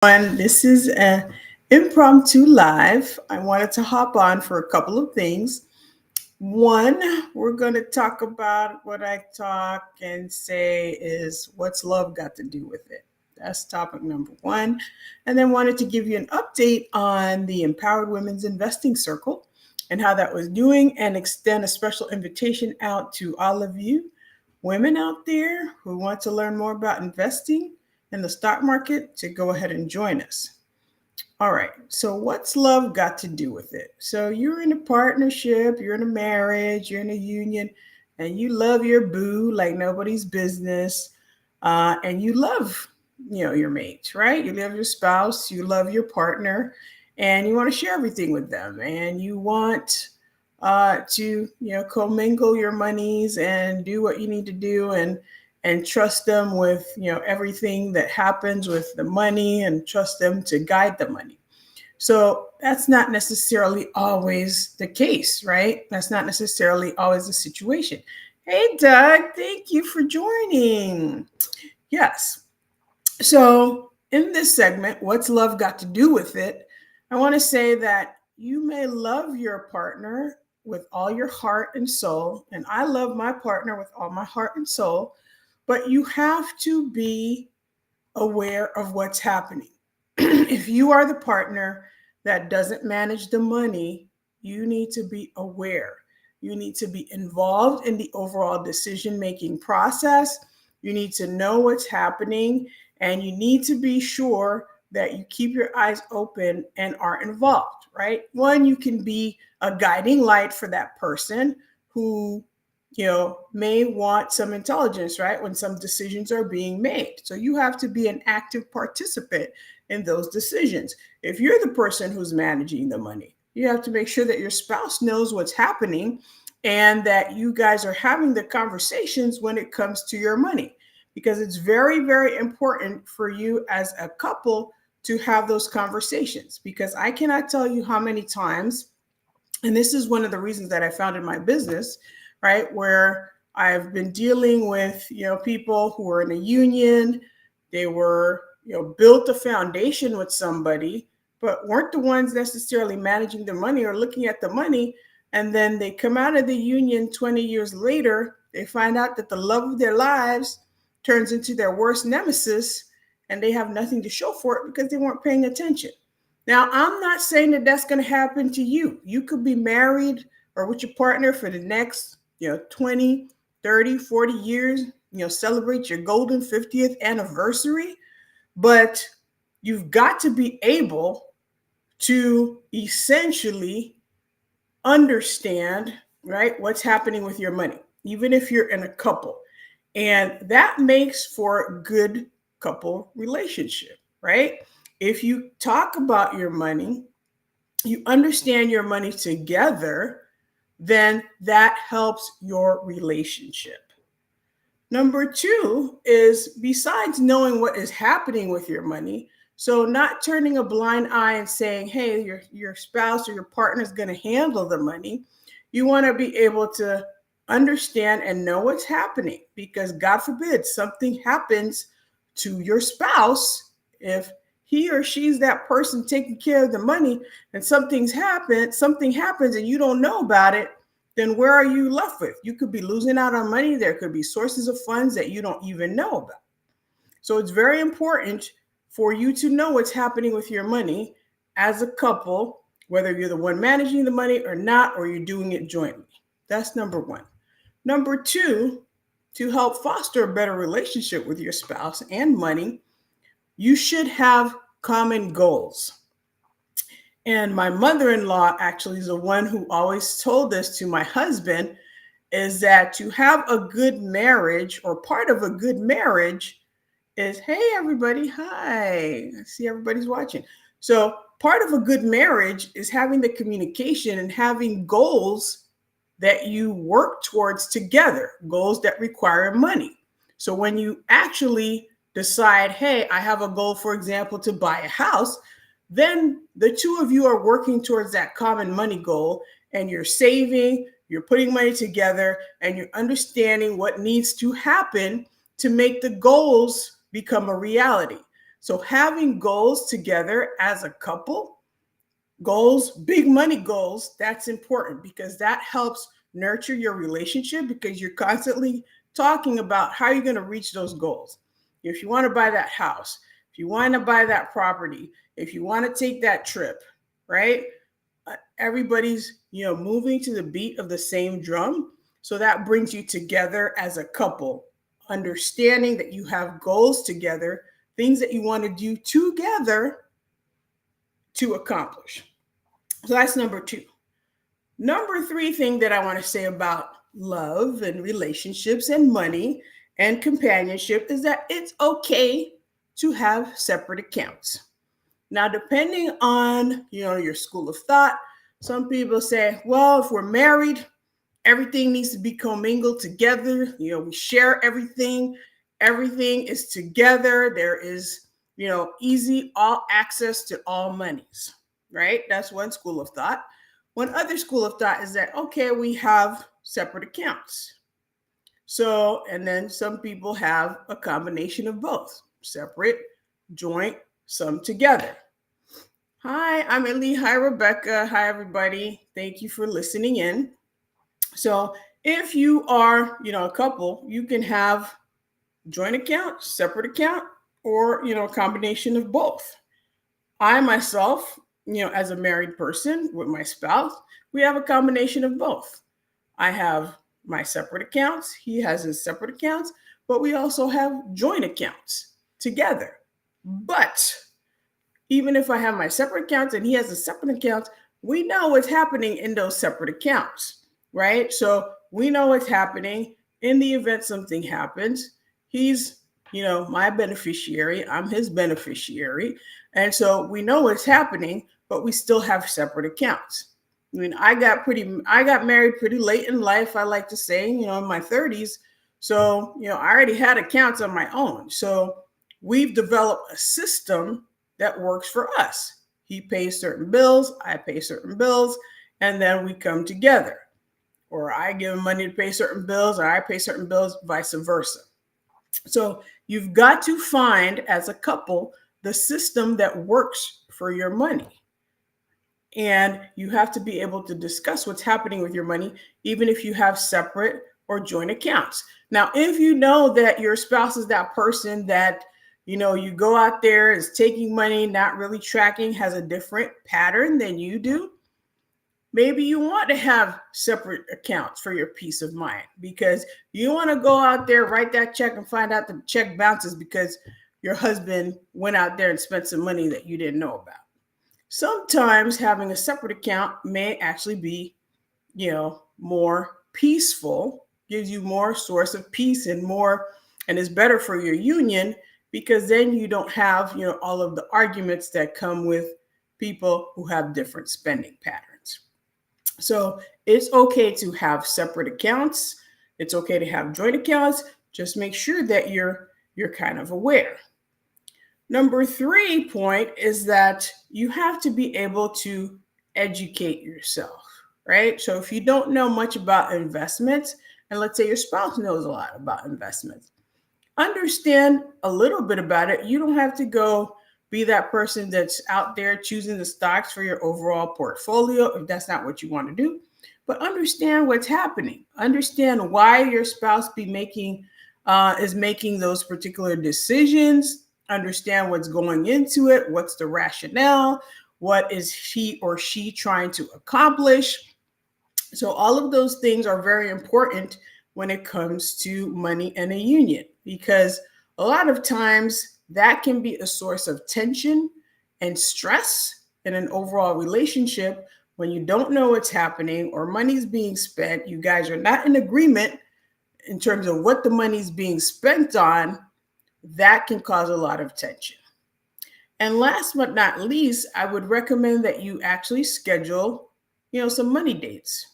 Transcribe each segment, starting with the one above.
And this is an impromptu live. I wanted to hop on for a couple of things. One, we're going to talk about what I talk and say is what's love got to do with it. That's topic number one. And then wanted to give you an update on the Empowered Women's Investing Circle and how that was doing and extend a special invitation out to all of you women out there who want to learn more about investing in the stock market to go ahead and join us. All right. So, what's love got to do with it? So, you're in a partnership, you're in a marriage, you're in a union, and you love your boo like nobody's business. And you love, your mate, right? You love your spouse, you love your partner, and you want to share everything with them. And you want to, commingle your monies and do what you need to do and trust them with everything that happens with the money and trust them to guide the money. So that's not necessarily always the case, right? That's not necessarily always the situation. Hey Doug, thank you for joining. Yes. So in this segment, what's love got to do with it? I want to say that you may love your partner with all your heart and soul, and I love my partner with all my heart and soul, but you have to be aware of what's happening. If you are the partner that doesn't manage the money, you need to be aware. You need to be involved in the overall decision making process. You need to know what's happening, and you need to be sure that you keep your eyes open and are involved, right? One, you can be a guiding light for that person who may want some intelligence, right? When some decisions are being made. So you have to be an active participant in those decisions. If you're the person who's managing the money, you have to make sure that your spouse knows what's happening and that you guys are having the conversations when it comes to your money, because it's very, very important for you as a couple to have those conversations. Because I cannot tell you how many times, and this is one of the reasons that I founded my business, right? Where I've been dealing with, people who are in a union, they were, built a foundation with somebody, but weren't the ones necessarily managing the money or looking at the money. And then they come out of the union 20 years later, they find out that the love of their lives turns into their worst nemesis, and they have nothing to show for it because they weren't paying attention. Now, I'm not saying that that's going to happen to you. You could be married or with your partner for the next 20, 30, 40 years, celebrate your golden 50th anniversary. But you've got to be able to essentially understand, right, what's happening with your money, even if you're in a couple. And that makes for a good couple relationship, right? If you talk about your money, you understand your money together, then that helps your relationship. Number two is, besides knowing what is happening with your money, so not turning a blind eye and saying, hey, your spouse or your partner is going to handle the money. You want to be able to understand and know what's happening, because God forbid something happens to your spouse. If he or she's that person taking care of the money and something happens and you don't know about it, then where are you left with? You could be losing out on money. There could be sources of funds that you don't even know about. So it's very important for you to know what's happening with your money as a couple, whether you're the one managing the money or not, or you're doing it jointly. That's number one. Number two, to help foster a better relationship with your spouse and money, you should have common goals. And my mother-in-law actually is the one who always told this to my husband, is that to have a good marriage, or part of a good marriage is, hey, everybody, hi. I see everybody's watching. So part of a good marriage is having the communication and having goals that you work towards together, goals that require money. So when you actually decide, hey, I have a goal, for example, to buy a house, then the two of you are working towards that common money goal, and you're saving, you're putting money together, and you're understanding what needs to happen to make the goals become a reality. So having goals together as a couple, goals, big money goals, that's important because that helps nurture your relationship because you're constantly talking about how you're going to reach those goals. If you want to buy that house, if you want to buy that property, if you want to take that trip, right? Everybody's, moving to the beat of the same drum. So that brings you together as a couple, understanding that you have goals together, things that you want to do together to accomplish. So that's number two. Number three thing that I want to say about love and relationships and money and companionship is that it's okay to have separate accounts. Now, depending on, your school of thought, some people say, well, if we're married, everything needs to be commingled together. We share everything. Everything is together. There is, easy all access to all monies, right? That's one school of thought. One other school of thought is that, okay, we have separate accounts. So, and then some people have a combination of both, separate, joint, some together. Hi, I'm Ellie. Hi, Rebecca. Hi, everybody. Thank you for listening in. So if you are, a couple, you can have joint account, separate account, or, a combination of both. I myself, as a married person with my spouse, we have a combination of both. I have my separate accounts. He has his separate accounts, but we also have joint accounts together. But even if I have my separate accounts and he has a separate account, we know what's happening in those separate accounts, right? So we know what's happening in the event something happens. He's, my beneficiary. I'm his beneficiary. And so we know what's happening, but we still have separate accounts. I mean, I got married pretty late in life, I like to say, in my 30s. So, I already had accounts on my own. So we've developed a system that works for us. He pays certain bills, I pay certain bills, and then we come together. Or I give him money to pay certain bills, or I pay certain bills, vice versa. So you've got to find, as a couple, the system that works for your money. And you have to be able to discuss what's happening with your money, even if you have separate or joint accounts. Now, if you know that your spouse is that person that, you go out there, is taking money, not really tracking, has a different pattern than you do, maybe you want to have separate accounts for your peace of mind because you want to go out there, write that check and find out the check bounces because your husband went out there and spent some money that you didn't know about. Sometimes having a separate account may actually be, more peaceful, gives you more source of peace and is better for your union because then you don't have, all of the arguments that come with people who have different spending patterns. So it's okay to have separate accounts. It's okay to have joint accounts. Just make sure that you're kind of aware. Number 3 point is that you have to be able to educate yourself, right? So if you don't know much about investments, and let's say your spouse knows a lot about investments, understand a little bit about it. You don't have to go be that person that's out there choosing the stocks for your overall portfolio if that's not what you want to do. But understand what's happening. Understand why your spouse is making those particular decisions. Understand what's going into it. What's the rationale? What is he or she trying to accomplish? So all of those things are very important when it comes to money and a union, because a lot of times that can be a source of tension and stress in an overall relationship when you don't know what's happening or money's being spent. You guys are not in agreement in terms of what the money's being spent on. That can cause a lot of tension. And last but not least, I would recommend that you actually schedule, some money dates.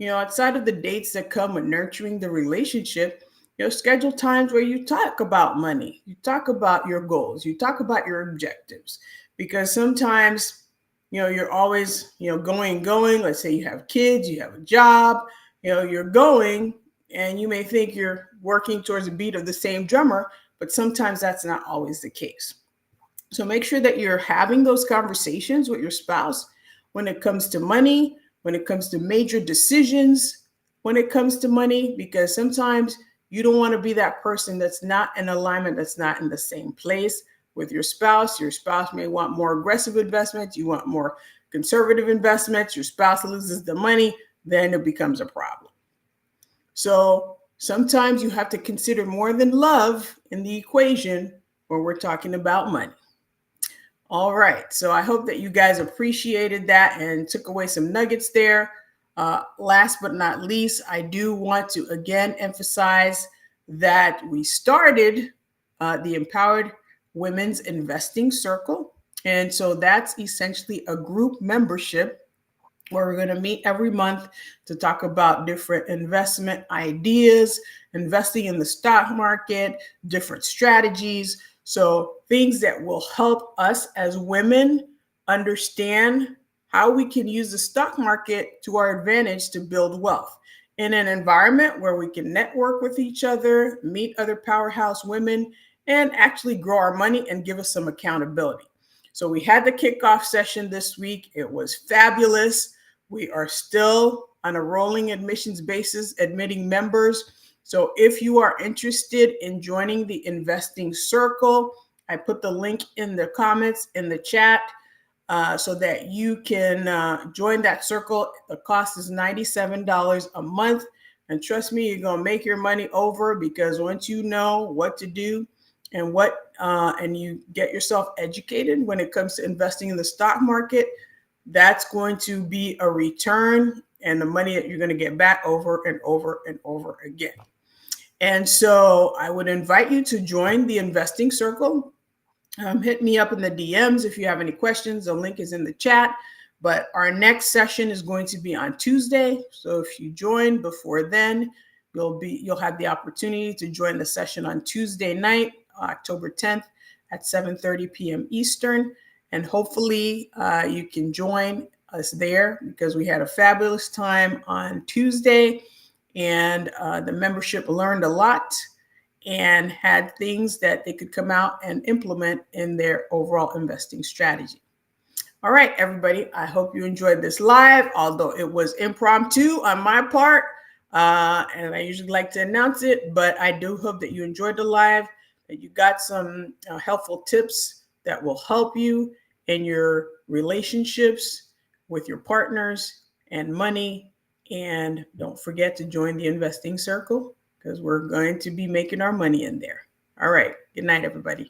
Outside of the dates that come with nurturing the relationship, schedule times where you talk about money, you talk about your goals, you talk about your objectives, because sometimes, you're always, going, let's say you have kids, you have a job, you're going, and you may think you're working towards the beat of the same drummer, but sometimes that's not always the case. So make sure that you're having those conversations with your spouse when it comes to money, when it comes to major decisions, when it comes to money, because sometimes you don't want to be that person that's not in alignment, that's not in the same place with your spouse. Your spouse may want more aggressive investments. You want more conservative investments. Your spouse loses the money, then it becomes a problem. So sometimes you have to consider more than love in the equation when we're talking about money. All right. So I hope that you guys appreciated that and took away some nuggets there. Last but not least, I do want to again emphasize that we started the Empowered Women's Investing Circle. And so that's essentially a group membership where we're going to meet every month to talk about different investment ideas, investing in the stock market, different strategies. So, things that will help us as women understand how we can use the stock market to our advantage to build wealth in an environment where we can network with each other, meet other powerhouse women, and actually grow our money and give us some accountability. So, we had the kickoff session this week. It was fabulous. We are still on a rolling admissions basis, admitting members. So if you are interested in joining the investing circle, I put the link in the comments in the chat so that you can join that circle. The cost is $97 a month. And trust me, you're going to make your money over, because once you know what to do and and you get yourself educated when it comes to investing in the stock market, that's going to be a return and the money that you're going to get back over and over and over again. And so I would invite you to join the investing circle. Hit me up in the DMs if you have any questions. The link is in the chat. But our next session is going to be on Tuesday. So if you join before then, you'll have the opportunity to join the session on Tuesday night, October 10th at 7:30 p.m. Eastern. And hopefully you can join us there, because we had a fabulous time on Tuesday, and the membership learned a lot and had things that they could come out and implement in their overall investing strategy. All right, everybody, I hope you enjoyed this live, although it was impromptu on my part, and I usually like to announce it, but I do hope that you enjoyed the live, that you got some helpful tips that will help you in your relationships with your partners and money. And don't forget to join the investing circle, because we're going to be making our money in there. All right. Good night, everybody.